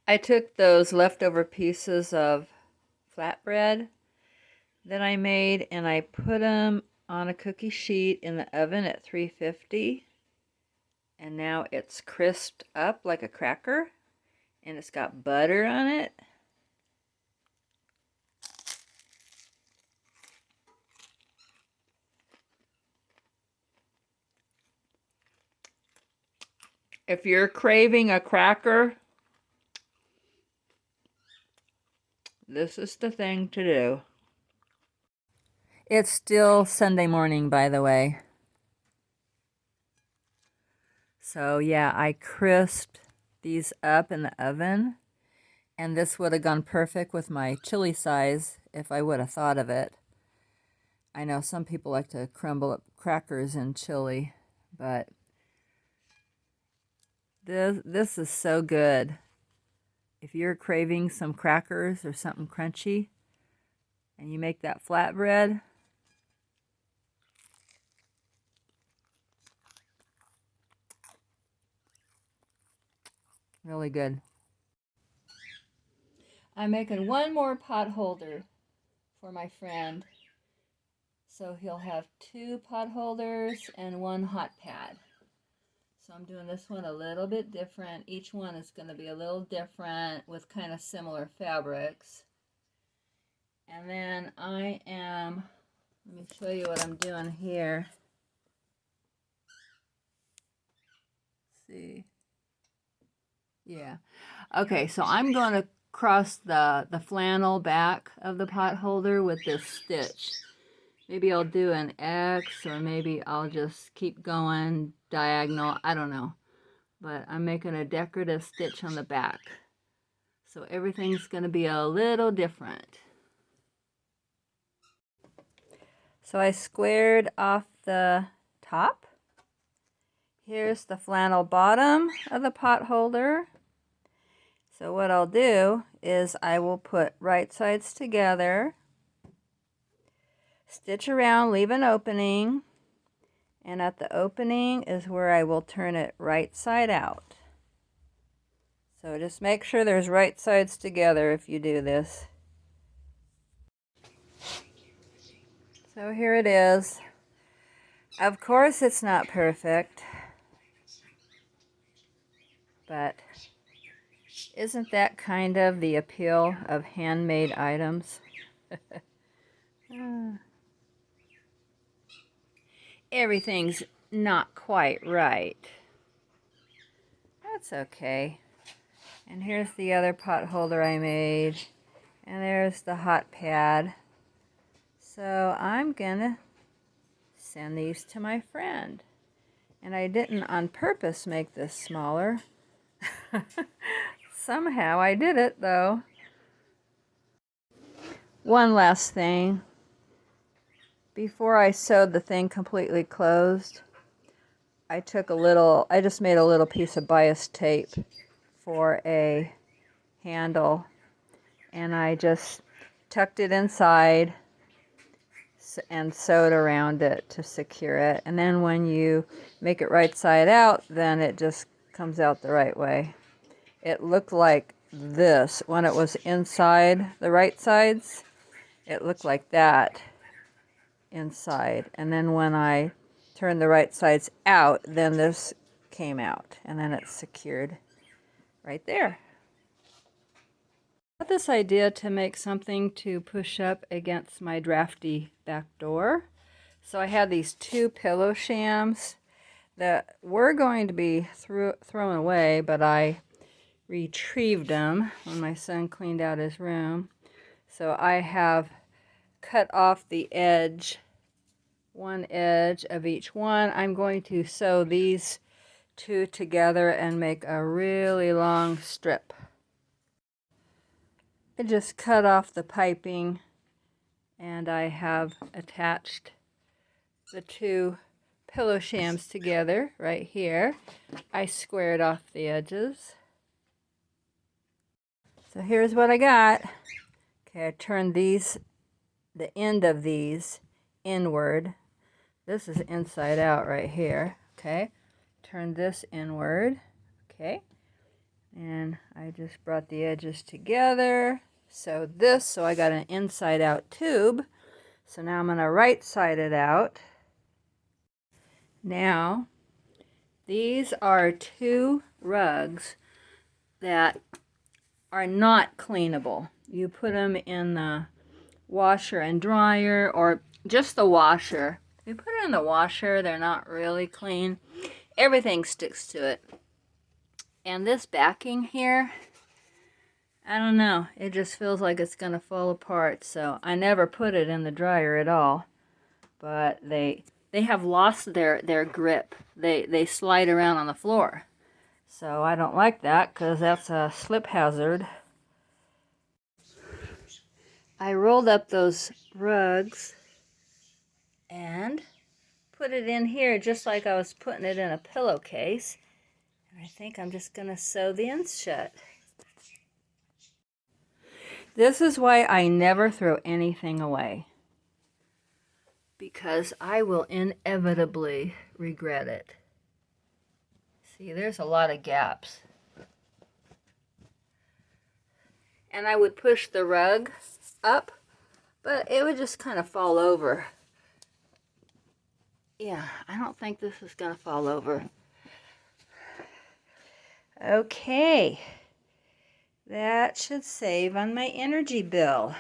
I took those leftover pieces of flatbread that I made and I put them on a cookie sheet in the oven at 350. And now it's crisped up like a cracker and it's got butter on it. If you're craving a cracker, this is the thing to do. It's still Sunday morning, by the way. So yeah, I crisped these up in the oven, and this would have gone perfect with my chili size if I would have thought of it. I know some people like to crumble up crackers in chili, but this is so good. If you're craving some crackers or something crunchy, and you make that flatbread, really good. I'm making one more pot holder for my friend. So he'll have 2 pot holders and 1 hot pad. So I'm doing this one a little bit different. Each one is going to be a little different with kind of similar fabrics. And then let me show you what I'm doing here. See? Yeah. Okay, so I'm going to cross the flannel back of the pot holder with this stitch. Maybe I'll do an X, or maybe I'll just keep going diagonal. I don't know. But I'm making a decorative stitch on the back. So everything's going to be a little different. So I squared off the top. Here's the flannel bottom of the pot holder. So what I'll do is I will put right sides together, stitch around, leave an opening, and at the opening is where I will turn it right side out. So just make sure there's right sides together if you do this. So here it is. Of course it's not perfect, but isn't that kind of the appeal of handmade items? Everything's not quite right. That's okay. And here's the other pot holder I made. And there's the hot pad. So I'm gonna send these to my friend. And I didn't on purpose make this smaller. Somehow I did it though. One last thing. Before I sewed the thing completely closed, I just made a little piece of bias tape for a handle, and I just tucked it inside and sewed around it to secure it. And then when you make it right side out, then it just comes out the right way. It looked like this when it was inside the right sides. It looked like that inside, and then when I turned the right sides out, then this came out, and then it's secured right there. I got this idea to make something to push up against my drafty back door. So I had these 2 pillow shams that were going to be thrown away, but I retrieved them when my son cleaned out his room. So I have cut off the edge, one edge of each one. I'm going to sew these 2 together and make a really long strip. I just cut off the piping, and I have attached the 2 pillow shams together right here. I squared off the edges. So here's what I got. Okay, I turned the end of these inward. This is inside out right here. Okay, turn this inward. Okay, And I just brought the edges together. So I got an inside out tube. So now I'm going to right side it out. Now, these are 2 rugs that are not cleanable. You put them in the washer and dryer, or just the washer. If you put it in the washer, they're not really clean. Everything sticks to it. And this backing here, I don't know, it just feels like it's gonna fall apart. So I never put it in the dryer at all. But they have lost their grip. They slide around on the floor. So I don't like that because that's a slip hazard. I rolled up those rugs and put it in here just like I was putting it in a pillowcase. And I think I'm just going to sew the ends shut. This is why I never throw anything away, because I will inevitably regret it. See, there's a lot of gaps. And I would push the rug up, but it would just kind of fall over. Yeah, I don't think this is going to fall over. Okay, that should save on my energy bill.